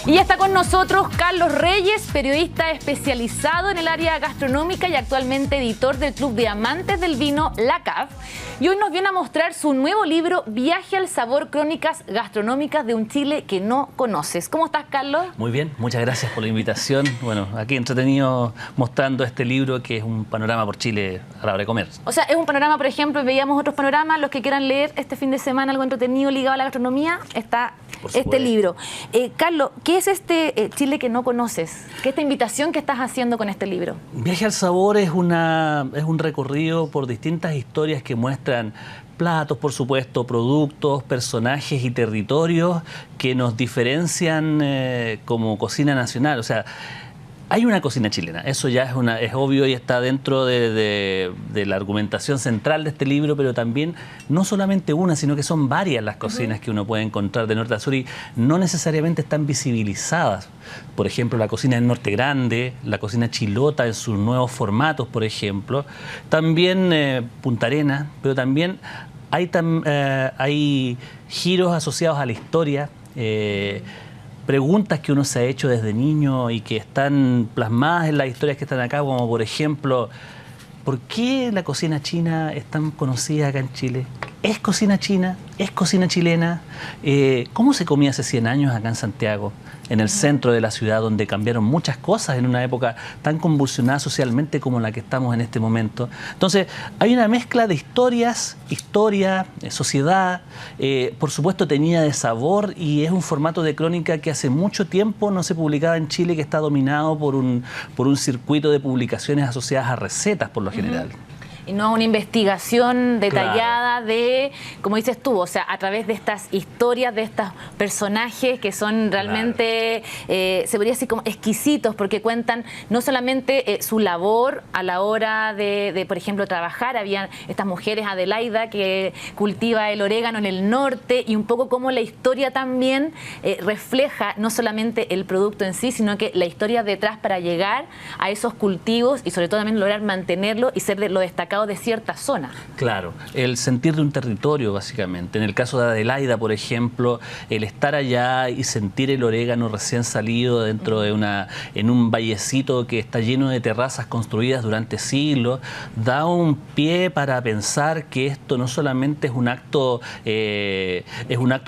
Y ya está con nosotros Carlos Reyes, periodista especializado en el área gastronómica y actualmente editor del Club de Amantes del Vino, La CAV. Y hoy nos viene a mostrar su nuevo libro, Viaje al Sabor, Crónicas Gastronómicas de un Chile que no conoces. ¿Cómo estás, Carlos? Muy bien, muchas gracias por la invitación. Bueno, aquí entretenido mostrando este libro que es un panorama por Chile a la hora de comer. O sea, es un panorama, por ejemplo, veíamos otros panoramas, los que quieran leer este fin de semana algo entretenido ligado a la gastronomía, está este libro. Carlos, ¿qué es este Chile que no conoces? ¿Qué es esta invitación que estás haciendo con este libro? Viaje al Sabor es un recorrido por distintas historias que muestran platos, por supuesto, productos, personajes y territorios que nos diferencian como cocina nacional. O sea, hay una cocina chilena, eso ya es obvio y está dentro de la argumentación central de este libro, pero también no solamente una, sino que son varias las cocinas que uno puede encontrar de norte a sur y no necesariamente están visibilizadas. Por ejemplo, la cocina del Norte Grande, la cocina chilota en sus nuevos formatos, por ejemplo. También Punta Arenas, pero también hay giros asociados a la historia, preguntas que uno se ha hecho desde niño y que están plasmadas en las historias que están acá, como por ejemplo, ¿por qué la cocina china es tan conocida acá en Chile? ¿Es cocina china? ¿Es cocina chilena? ¿Cómo se comía hace 100 años acá en Santiago, en el centro de la ciudad, donde cambiaron muchas cosas en una época tan convulsionada socialmente como la que estamos en este momento? Entonces, hay una mezcla de historias, sociedad, por supuesto teñida de sabor, y es un formato de crónica que hace mucho tiempo no se publicaba en Chile, que está dominado por un circuito de publicaciones asociadas a recetas por lo general. Y no una investigación detallada de, como dices tú, o sea, a través de estas historias, de estos personajes que son realmente, se podría decir como exquisitos, porque cuentan no solamente su labor a la hora de, por ejemplo, trabajar. Habían estas mujeres, Adelaida, que cultiva el orégano en el norte, y un poco como la historia también refleja no solamente el producto en sí, sino que la historia detrás para llegar a esos cultivos y sobre todo también lograr mantenerlo y ser de lo destacado de cierta zona. Claro, el sentir de un territorio, básicamente. En el caso de Adelaida, por ejemplo, el estar allá y sentir el orégano recién salido dentro de en un vallecito que está lleno de terrazas construidas durante siglos, da un pie para pensar que esto no solamente es un acto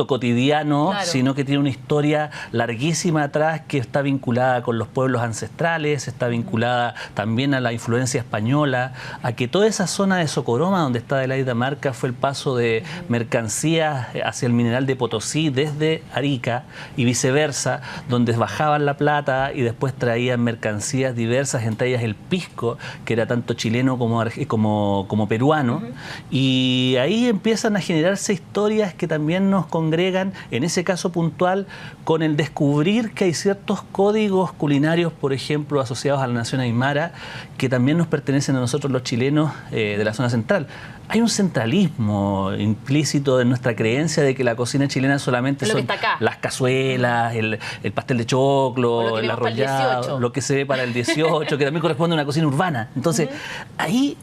cotidiano, sino que tiene una historia larguísima atrás que está vinculada con los pueblos ancestrales, está vinculada también a la influencia española, a que toda esa zona de Socoroma, donde está Adelaida Marca, fue el paso de mercancías hacia el mineral de Potosí desde Arica y viceversa, donde bajaban La Plata y después traían mercancías diversas, entre ellas el pisco, que era tanto chileno como peruano. Y ahí empiezan a generarse historias que también nos congregan, en ese caso puntual, con el descubrir que hay ciertos códigos culinarios, por ejemplo, asociados a la nación aymara, que también nos pertenecen a nosotros los chilenos de la zona central. Hay un centralismo implícito en nuestra creencia de que la cocina chilena solamente son las cazuelas, el pastel de choclo, el arrollado, lo que se ve para el 18, que también corresponde a una cocina urbana. Entonces, ahí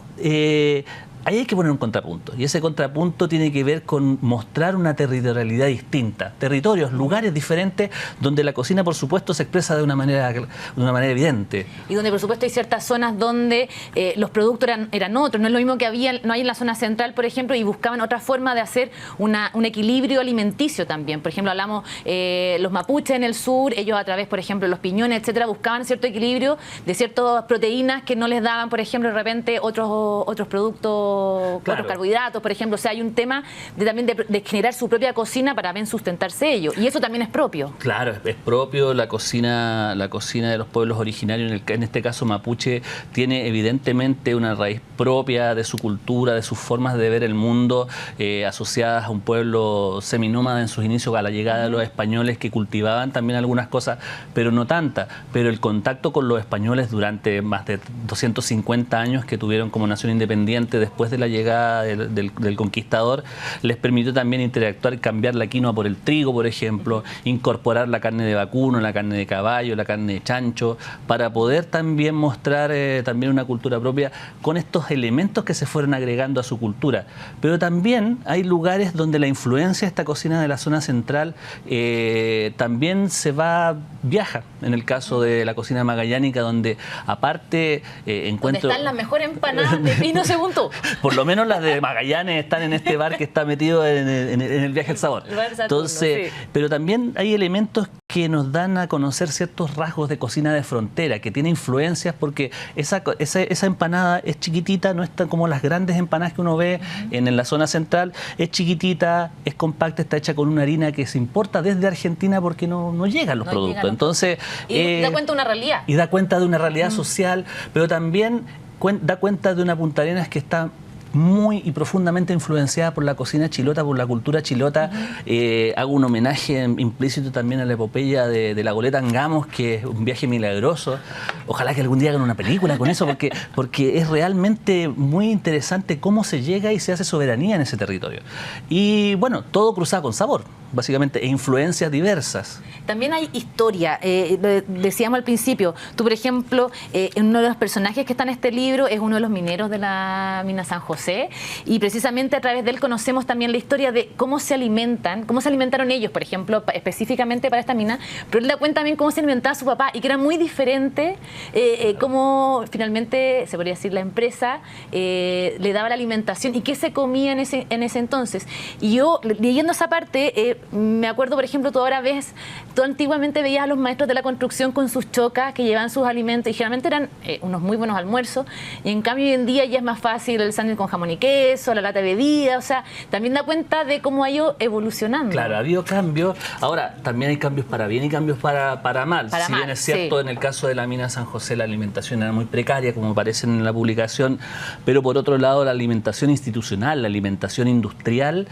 hay que poner un contrapunto, y ese contrapunto tiene que ver con mostrar una territorialidad distinta, territorios, lugares diferentes, donde la cocina, por supuesto, se expresa de una manera evidente. Y donde, por supuesto, hay ciertas zonas donde los productos eran otros. No es lo mismo que no hay en la zona central, por ejemplo, y buscaban otra forma de hacer un equilibrio alimenticio también. Por ejemplo, hablamos los mapuches en el sur, ellos a través, por ejemplo, los piñones, etcétera, buscaban cierto equilibrio de ciertas proteínas que no les daban, por ejemplo, de repente otros productos, otros carbohidratos, por ejemplo. O sea, hay un tema también de generar su propia cocina para bien sustentarse ellos, y eso también es propio. Claro, es propio. La cocina de los pueblos originarios, en este caso mapuche, tiene evidentemente una raíz propia de su cultura, de sus formas de ver el mundo, asociadas a un pueblo seminómada en sus inicios, a la llegada de los españoles, que cultivaban también algunas cosas, pero no tantas. Pero el contacto con los españoles durante más de 250 años que tuvieron como nación independiente después después de la llegada del conquistador, les permitió también interactuar, cambiar la quinoa por el trigo, por ejemplo, incorporar la carne de vacuno, la carne de caballo, la carne de chancho, para poder también mostrar también una cultura propia con estos elementos que se fueron agregando a su cultura. Pero también hay lugares donde la influencia de esta cocina de la zona central también viaja. En el caso de la cocina magallánica, donde aparte encuentro... Donde están las mejores empanadas de pino según tú. Por lo menos las de Magallanes están en este bar que está metido en el viaje al sabor. Entonces, sí. Pero también hay elementos que nos dan a conocer ciertos rasgos de cocina de frontera, que tiene influencias, porque esa empanada es chiquitita, no es tan como las grandes empanadas que uno ve en la zona central, es chiquitita, es compacta, está hecha con una harina que se importa desde Argentina porque no llegan los productos. Entonces, y da cuenta de una realidad. Y da cuenta de una realidad social, pero también da cuenta de una Punta Arenas que está muy y profundamente influenciada por la cocina chilota, por la cultura chilota. Hago un homenaje implícito también a la epopeya de la goleta Angamos, que es un viaje milagroso. Ojalá que algún día hagan una película con eso, porque es realmente muy interesante cómo se llega y se hace soberanía en ese territorio. Y bueno, todo cruzado con sabor, básicamente, e influencias diversas. También hay historia, decíamos al principio, tú por ejemplo, uno de los personajes que está en este libro es uno de los mineros de la mina San José, y precisamente a través de él conocemos también la historia de cómo se alimentaron ellos, por ejemplo, específicamente para esta mina, pero él da cuenta también cómo se alimentaba su papá, y que era muy diferente cómo finalmente, se podría decir, la empresa le daba la alimentación y qué se comía en ese entonces. Y yo, leyendo esa parte, me acuerdo, por ejemplo, tú antiguamente veías a los maestros de la construcción con sus chocas que llevaban sus alimentos y generalmente eran unos muy buenos almuerzos, y en cambio hoy en día ya es más fácil el sándwich con jamón y queso, la lata de bebida, o sea, también da cuenta de cómo ha ido evolucionando. Claro, ha habido cambios. Ahora, también hay cambios para bien y cambios para mal. Si bien es cierto, sí, en el caso de la mina San José la alimentación era muy precaria, como aparece en la publicación, pero por otro lado la alimentación institucional, la alimentación industrial,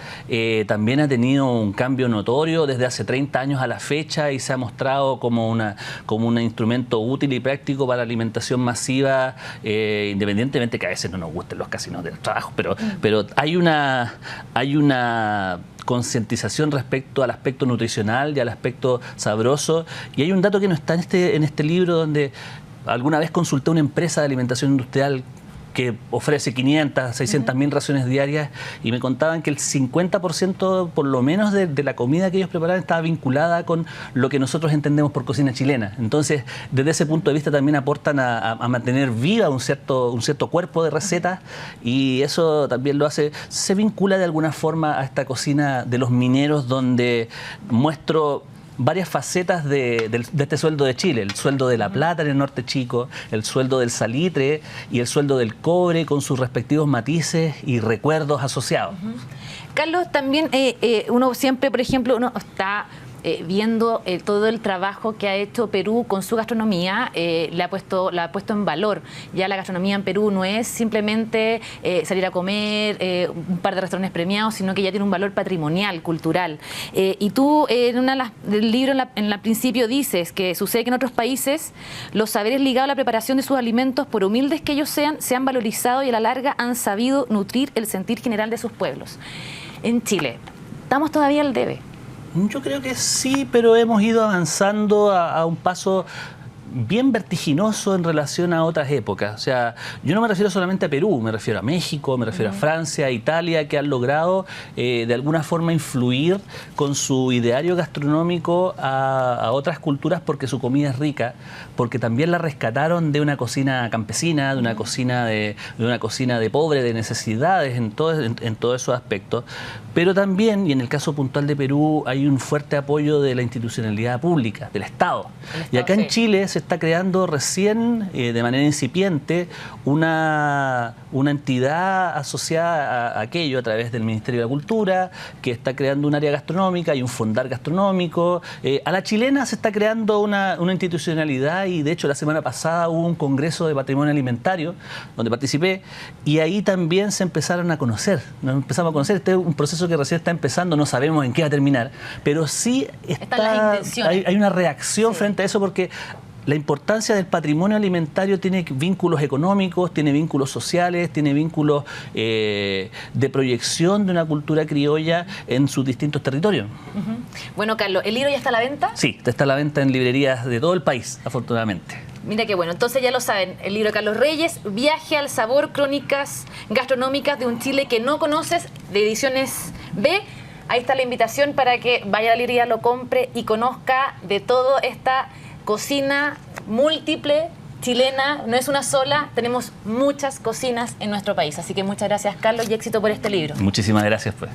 también ha tenido un cambio notorio desde hace 30 años a la fecha y se ha mostrado como un instrumento útil y práctico para la alimentación masiva, independientemente que a veces no nos gusten los casinos del trabajo, pero hay una concientización respecto al aspecto nutricional y al aspecto sabroso. Y hay un dato que no está en este libro, donde alguna vez consulté a una empresa de alimentación industrial que ofrece 500, 600 mil raciones diarias, y me contaban que el 50% por lo menos de la comida que ellos preparaban estaba vinculada con lo que nosotros entendemos por cocina chilena. Entonces, desde ese punto de vista también aportan a mantener viva un cierto cuerpo de recetas, y eso también se vincula de alguna forma a esta cocina de los mineros, donde muestro varias facetas de este sueldo de Chile: el sueldo de la plata en el norte chico, el sueldo del salitre y el sueldo del cobre, con sus respectivos matices y recuerdos asociados. Carlos, también uno siempre, por ejemplo, uno está viendo todo el trabajo que ha hecho Perú con su gastronomía, la ha puesto en valor. Ya la gastronomía en Perú no es simplemente salir a comer, un par de restaurantes premiados, sino que ya tiene un valor patrimonial, cultural. Y tú en del libro en la principio dices que sucede que en otros países los saberes ligados a la preparación de sus alimentos, por humildes que ellos sean, se han valorizado y a la larga han sabido nutrir el sentir general de sus pueblos. En Chile, ¿estamos todavía al debe? Yo creo que sí, pero hemos ido avanzando a un paso bien vertiginoso en relación a otras épocas. O sea, yo no me refiero solamente a Perú, me refiero a México, me refiero a Francia, a Italia, que han logrado de alguna forma influir con su ideario gastronómico a otras culturas, porque su comida es rica, porque también la rescataron de una cocina campesina, de una cocina de pobre, de necesidades en todos esos aspectos. Pero también, y en el caso puntual de Perú, hay un fuerte apoyo de la institucionalidad pública, del Estado. Y acá en Chile se está creando recién, de manera incipiente, una entidad asociada a aquello a través del Ministerio de la Cultura, que está creando un área gastronómica y un fondar gastronómico. A la chilena se está creando una institucionalidad, y de hecho la semana pasada hubo un congreso de patrimonio alimentario donde participé, y ahí también se empezaron a conocer. Nos empezamos a conocer. Este es un proceso que recién está empezando, no sabemos en qué va a terminar, pero sí hay una reacción frente a eso, porque la importancia del patrimonio alimentario tiene vínculos económicos, tiene vínculos sociales, tiene vínculos de proyección de una cultura criolla en sus distintos territorios. Bueno, Carlos, ¿el libro ya está a la venta? Sí, está a la venta en librerías de todo el país, afortunadamente. Mira qué bueno, entonces ya lo saben, el libro de Carlos Reyes, Viaje al sabor, crónicas gastronómicas de un Chile que no conoces, de Ediciones B. Ahí está la invitación para que vaya a la librería, lo compre y conozca de toda esta cocina múltiple chilena. No es una sola, tenemos muchas cocinas en nuestro país. Así que muchas gracias, Carlos, y éxito por este libro. Muchísimas gracias, pues.